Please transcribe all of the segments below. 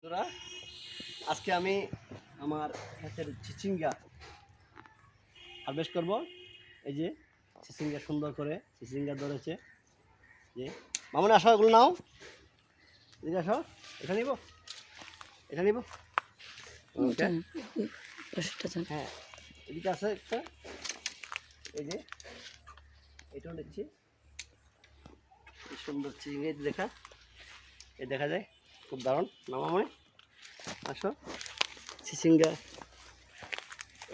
বন্ধুরা, আজকে আমি আমার ক্ষেতের চিচিঙ্গা হারভেস্ট করব। এই যে চিচিঙ্গা সুন্দর করে চিচিঙ্গা ধরেছে। যে মামুনি আসো, এগুলো নাও, এদিকে আসো, এটা নিব, এটা নিব। হ্যাঁ, এদিকে আছে একটা, এই যে এটাও নিচ্ছি। কি সুন্দর চিচিঙ্গা দেখা, এই দেখা যায়, খুব দারুণ না মামুনি? আসো, চিচিঙ্গা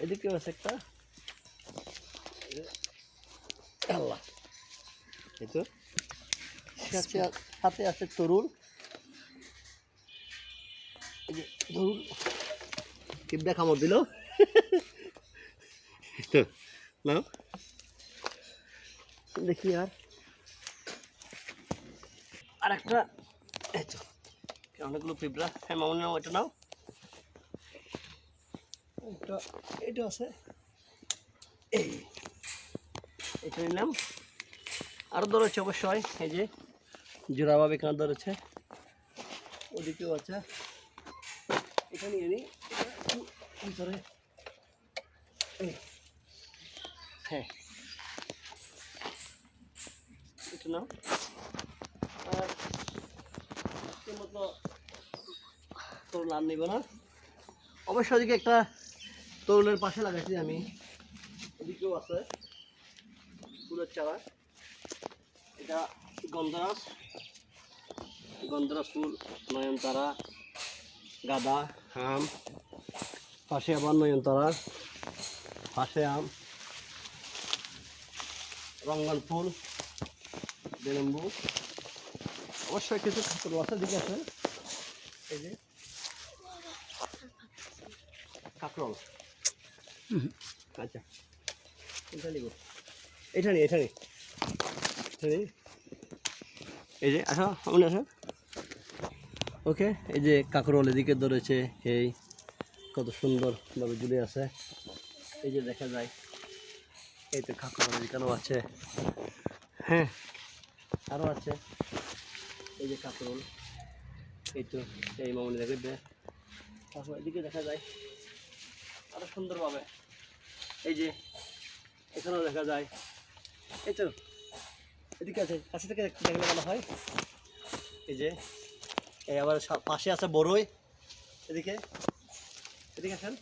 এদিকেও আছে একটা। আল্লাহ, এই তো সাথে আছে তরুল। এই যে তরুল কিবডা কামড় দিল নাও, দেখি আর একটা, এই তো অনেকগুলো পিঁপড়া। হ্যাঁ মামুনি নাও, এটা নাও, এটা আছে, এই এটা নিলাম। আরও ধরেছে অবশ্যই, এই যে জোড়াভাবে এখানে ধরেছে, ওদিকেও আছে। এটা নিয়ে নিই, ভিতরে, হ্যাঁ এটা নাও। আর মতো তরুল আর নিব না, অবশ্যই ওদিকে একটা তরুলের পাশে লাগাইছি আমি, ওদিকেও আছে ফুলের চারা। এটা গন্ধরাজ, গন্ধরাজ ফুল, নয়নতারা, গাঁদা, আম, পাশে আবার নয়নতারা, পাশে আম, রঙ্গন ফুল, বেলেম্বু, অবশ্যই কিছু খাতর আছে। দিকে আছে এই যে কাকরল। আচ্ছা, এটা নিব, এটা নি, এটা নি, এটা নি, এই যে আসো সামনে আসো। ওকে, এই যে কাকরল এদিকে ধরেছে, এই কত সুন্দরভাবে ঝুলে আছে, এই যে দেখা যায়। এই তো কাকরল এদিকেও আছে, হ্যাঁ আরও আছে, এই যে কাকরল, এই তো এই মামুনি দেখে দে, তারপর এদিকে দেখা যায় আরও সুন্দরভাবে, এই যে এখানেও দেখা যায়। এই তো এদিকে আছে, কাছে থেকে দেখলে ভালো হয়। এই যে এই আবার পাশে আছে বড়ই, এদিকে, এদিকে আসেন।